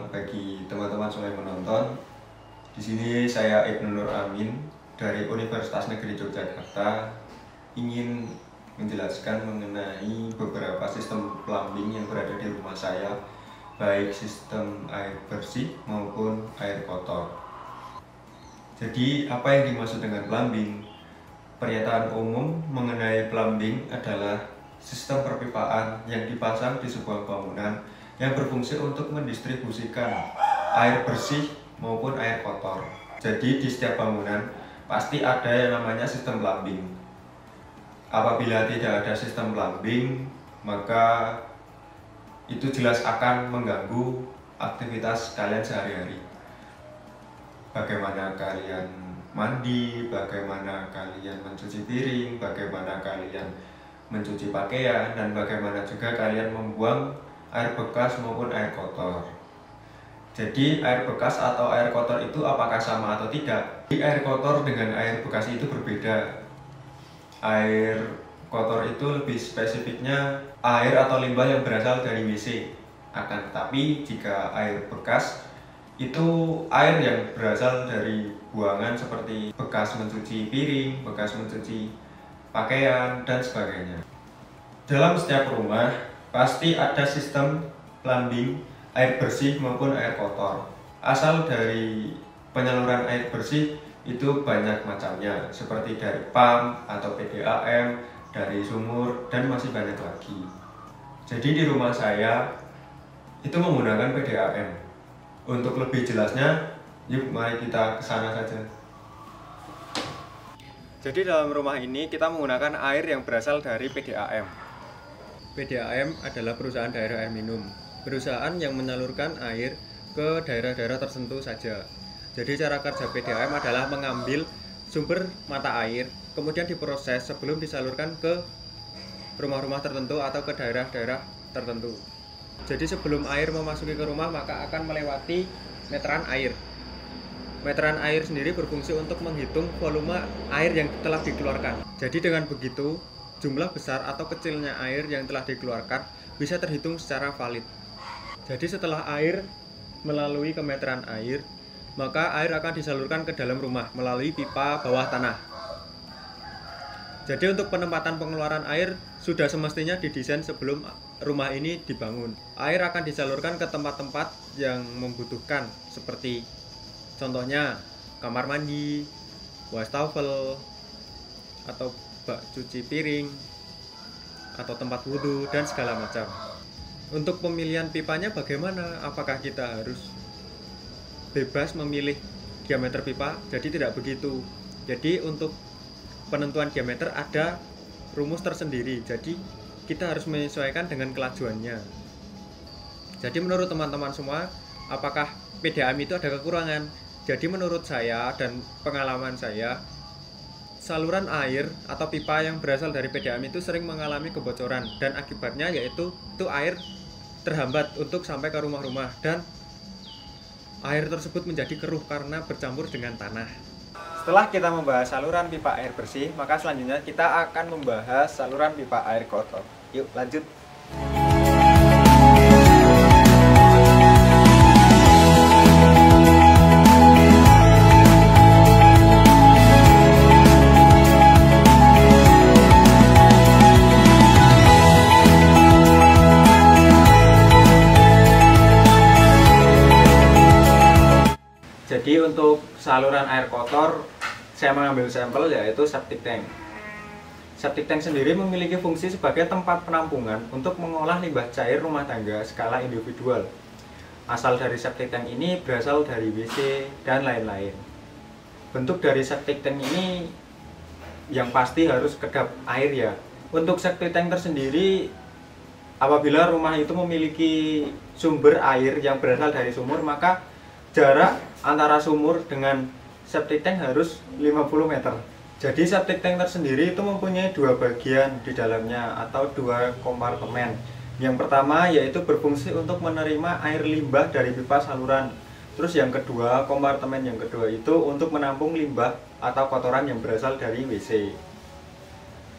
bagi teman-teman semua yang menonton. Di sini saya Ibnu Nur Amin dari Universitas Negeri Yogyakarta ingin menjelaskan mengenai beberapa sistem plumbing yang berada di rumah saya, baik sistem air bersih maupun air kotor. Jadi, apa yang dimaksud dengan plumbing? Pernyataan umum mengenai plumbing adalah sistem perpipaan yang dipasang di sebuah bangunan yang berfungsi untuk mendistribusikan air bersih maupun air kotor. Jadi di setiap bangunan pasti ada yang namanya sistem plumbing. Apabila tidak ada sistem plumbing, maka itu jelas akan mengganggu aktivitas kalian sehari-hari. Bagaimana kalian mandi, bagaimana kalian mencuci piring, bagaimana kalian mencuci pakaian, dan bagaimana juga kalian membuang air bekas maupun air kotor. Jadi air bekas atau air kotor itu apakah sama atau tidak? Jadi, air kotor dengan air bekas itu berbeda. Air kotor itu lebih spesifiknya air atau limbah yang berasal dari WC. Akan tetapi jika air bekas itu air yang berasal dari buangan seperti bekas mencuci piring, bekas mencuci pakaian, dan sebagainya. Dalam setiap rumah pasti ada sistem plumbing air bersih maupun air kotor. Asal dari penyaluran air bersih itu banyak macamnya, seperti dari pump atau PDAM, dari sumur, dan masih banyak lagi. Jadi di rumah saya itu menggunakan PDAM. Untuk lebih jelasnya, yuk mari kita ke sana saja. Jadi dalam rumah ini kita menggunakan air yang berasal dari PDAM. PDAM adalah perusahaan daerah air minum, perusahaan yang menyalurkan air ke daerah-daerah tertentu saja. Jadi cara kerja PDAM adalah mengambil sumber mata air, kemudian diproses sebelum disalurkan ke rumah-rumah tertentu atau ke daerah-daerah tertentu. Jadi sebelum air memasuki ke rumah maka akan melewati meteran air. Meteran air sendiri berfungsi untuk menghitung volume air yang telah dikeluarkan. Jadi dengan begitu, jumlah besar atau kecilnya air yang telah dikeluarkan bisa terhitung secara valid. Jadi setelah air melalui ke meteran air, maka air akan disalurkan ke dalam rumah melalui pipa bawah tanah. Jadi untuk penempatan pengeluaran air sudah semestinya didesain sebelum rumah ini dibangun. Air akan disalurkan ke tempat-tempat yang membutuhkan, seperti contohnya kamar mandi, wastafel, atau bak cuci piring, atau tempat wudhu, dan segala macam. Untuk pemilihan pipanya bagaimana? Apakah kita harus bebas memilih diameter pipa? Jadi tidak begitu. Jadi untuk penentuan diameter ada rumus tersendiri. Jadi kita harus menyesuaikan dengan kelajuannya. Jadi menurut teman-teman semua, apakah PDAM itu ada kekurangan? Jadi menurut saya dan pengalaman saya, saluran air atau pipa yang berasal dari PDAM itu sering mengalami kebocoran, dan akibatnya yaitu air terhambat untuk sampai ke rumah-rumah dan air tersebut menjadi keruh karena bercampur dengan tanah. Setelah kita membahas saluran pipa air bersih, maka selanjutnya kita akan membahas saluran pipa air kotor. Yuk lanjut. Jadi untuk saluran air kotor, saya mengambil sampel yaitu septic tank. Septic tank sendiri memiliki fungsi sebagai tempat penampungan untuk mengolah limbah cair rumah tangga skala individual. Asal dari septic tank ini berasal dari WC dan lain-lain. Bentuk dari septic tank ini yang pasti harus kedap air ya. Untuk septic tank tersendiri, apabila rumah itu memiliki sumber air yang berasal dari sumur, maka jarak antara sumur dengan septic tank harus 50 meter. Jadi septic tank tersendiri itu mempunyai dua bagian di dalamnya atau dua kompartemen. Yang pertama yaitu berfungsi untuk menerima air limbah dari pipa saluran. Terus yang kedua, kompartemen yang kedua itu untuk menampung limbah atau kotoran yang berasal dari WC.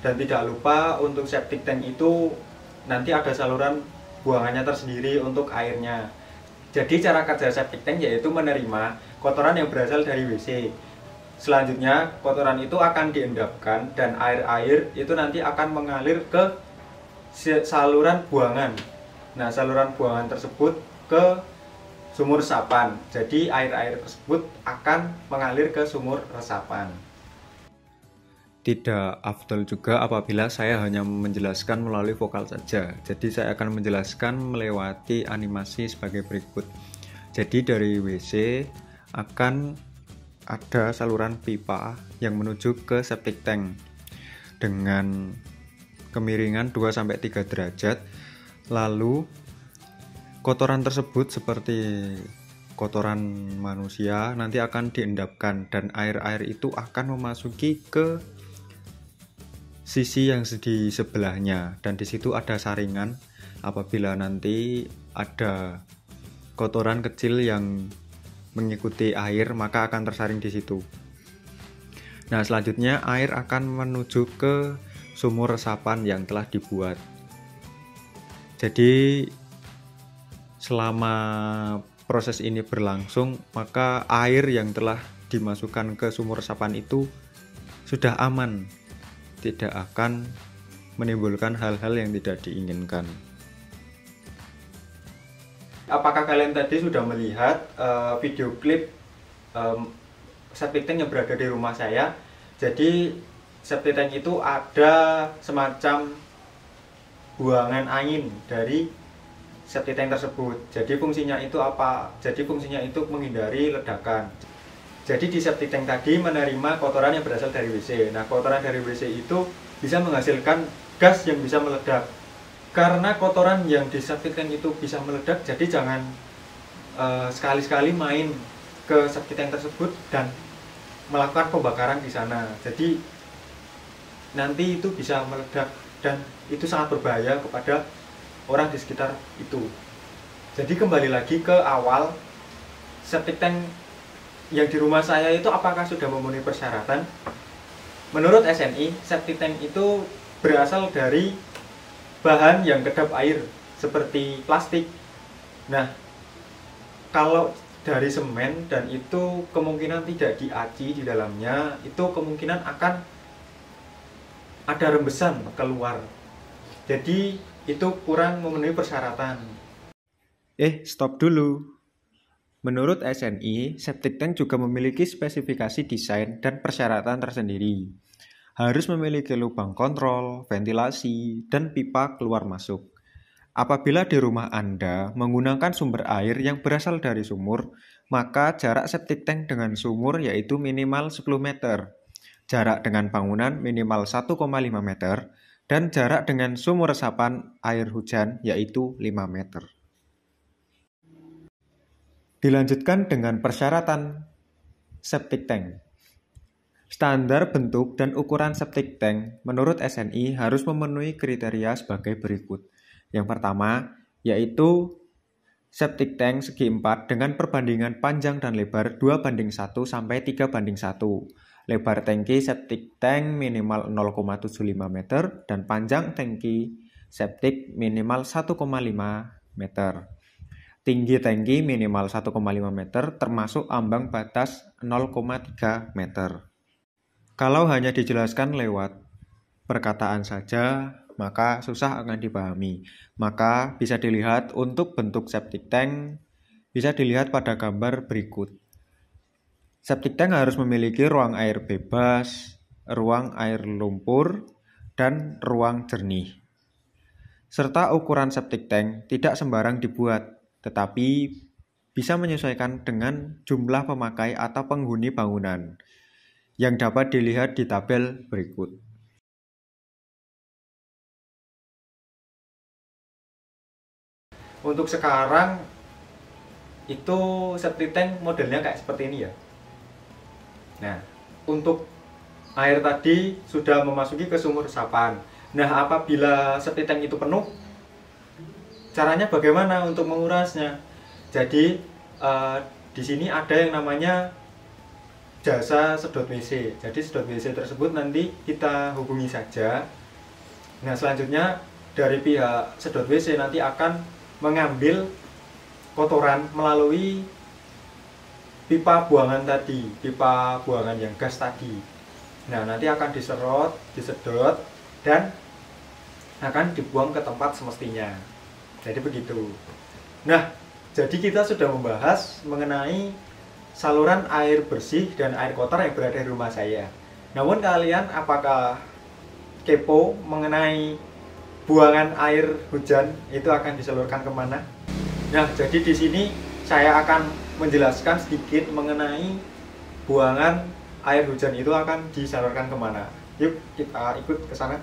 Dan tidak lupa untuk septic tank itu nanti ada saluran buangannya tersendiri untuk airnya. Jadi cara kerja septic tank yaitu menerima kotoran yang berasal dari WC. Selanjutnya kotoran itu akan diendapkan dan air-air itu nanti akan mengalir ke saluran buangan. Nah, saluran buangan tersebut ke sumur resapan. Jadi air-air tersebut akan mengalir ke sumur resapan. Tidak afdol juga apabila saya hanya menjelaskan melalui vokal saja. Jadi saya akan menjelaskan melewati animasi sebagai berikut. Jadi dari WC akan ada saluran pipa yang menuju ke septic tank dengan kemiringan 2-3 derajat. Lalu kotoran tersebut seperti kotoran manusia nanti akan diendapkan dan air-air itu akan memasuki ke sisi yang di sebelahnya, dan di situ ada saringan. Apabila nanti ada kotoran kecil yang mengikuti air, maka akan tersaring di situ. Nah, selanjutnya air akan menuju ke sumur resapan yang telah dibuat. Jadi selama proses ini berlangsung, maka air yang telah dimasukkan ke sumur resapan itu sudah aman, tidak akan menimbulkan hal-hal yang tidak diinginkan. Apakah kalian tadi sudah melihat video klip septic tank yang berada di rumah saya? Jadi septic tank itu ada semacam buangan angin dari septic tank tersebut. Jadi fungsinya itu apa? Jadi fungsinya itu menghindari ledakan. Jadi di septic tank tadi menerima kotoran yang berasal dari WC. Nah, kotoran dari WC itu bisa menghasilkan gas yang bisa meledak. Karena kotoran yang di septic tank itu bisa meledak, jadi jangan sekali-sekali main ke septic tank tersebut dan melakukan pembakaran di sana. Jadi nanti itu bisa meledak dan itu sangat berbahaya kepada orang di sekitar itu. Jadi kembali lagi ke awal, septic tank yang di rumah saya itu apakah sudah memenuhi persyaratan? Menurut SNI, septic tank itu berasal dari bahan yang kedap air seperti plastik. Nah, kalau dari semen dan itu kemungkinan tidak diaci di dalamnya, itu kemungkinan akan ada rembesan keluar. Jadi itu kurang memenuhi persyaratan. Stop dulu. Menurut SNI, septic tank juga memiliki spesifikasi desain dan persyaratan tersendiri. Harus memiliki lubang kontrol, ventilasi, dan pipa keluar masuk. Apabila di rumah Anda menggunakan sumber air yang berasal dari sumur, maka jarak septic tank dengan sumur yaitu minimal 10 meter, jarak dengan bangunan minimal 1,5 meter, dan jarak dengan sumur resapan air hujan yaitu 5 meter. Dilanjutkan dengan persyaratan septic tank. Standar bentuk dan ukuran septic tank menurut SNI harus memenuhi kriteria sebagai berikut. Yang pertama, yaitu septic tank segi 4 dengan perbandingan panjang dan lebar 2:1 sampai 3:1. Lebar tangki septic tank minimal 0,75 meter dan panjang tangki septic minimal 1,5 meter. Tinggi tangki minimal 1,5 meter termasuk ambang batas 0,3 meter. Kalau hanya dijelaskan lewat perkataan saja, maka susah akan dipahami. Maka bisa dilihat untuk bentuk septic tank, bisa dilihat pada gambar berikut. Septic tank harus memiliki ruang air bebas, ruang air lumpur, dan ruang jernih. Serta ukuran septic tank tidak sembarang dibuat, tetapi bisa menyesuaikan dengan jumlah pemakai atau penghuni bangunan yang dapat dilihat di tabel berikut. Untuk sekarang itu septic tank modelnya kayak seperti ini ya. Nah, untuk air tadi sudah memasuki ke sumur resapan. Nah, apabila septic tank itu penuh, caranya bagaimana untuk mengurasnya? Jadi di sini ada yang namanya jasa sedot WC. Jadi sedot WC tersebut nanti kita hubungi saja. Nah, selanjutnya dari pihak sedot WC nanti akan mengambil kotoran melalui pipa buangan tadi, pipa buangan yang gas tadi. Nah, nanti akan diserot, disedot, dan akan dibuang ke tempat semestinya. Jadi begitu. Nah, jadi kita sudah membahas mengenai saluran air bersih dan air kotor yang berada di rumah saya. Namun kalian apakah kepo mengenai buangan air hujan itu akan disalurkan kemana? Nah, jadi di sini saya akan menjelaskan sedikit mengenai buangan air hujan itu akan disalurkan kemana. Yuk kita ikut ke sana.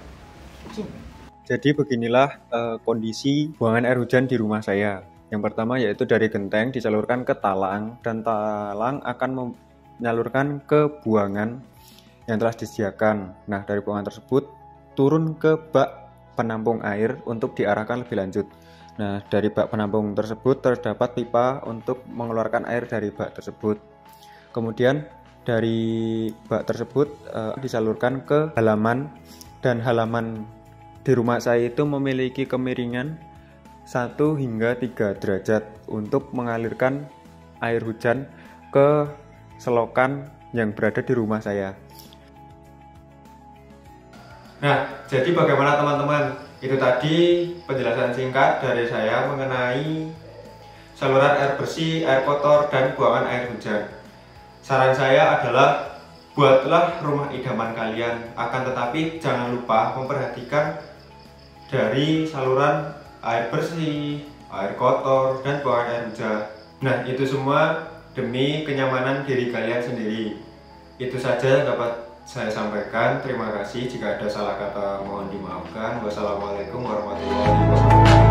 Jadi beginilah kondisi buangan air hujan di rumah saya. Yang pertama yaitu dari genteng disalurkan ke talang, dan talang akan menyalurkan ke buangan yang telah disediakan. Nah, dari buangan tersebut turun ke bak penampung air untuk diarahkan lebih lanjut. Nah, dari bak penampung tersebut terdapat pipa untuk mengeluarkan air dari bak tersebut. Kemudian dari bak tersebut disalurkan ke halaman, dan halaman di rumah saya itu memiliki kemiringan 1 hingga 3 derajat untuk mengalirkan air hujan ke selokan yang berada di rumah saya. Nah, jadi bagaimana teman-teman? Itu tadi penjelasan singkat dari saya mengenai saluran air bersih, air kotor, dan buangan air hujan. Saran saya adalah buatlah rumah idaman kalian, akan tetapi jangan lupa memperhatikan dari saluran air bersih, air kotor, dan buangan air hujan. Nah, itu semua demi kenyamanan diri kalian sendiri. Itu saja yang dapat saya sampaikan. Terima kasih. Jika ada salah kata mohon dimaafkan. Wassalamualaikum warahmatullahi wabarakatuh.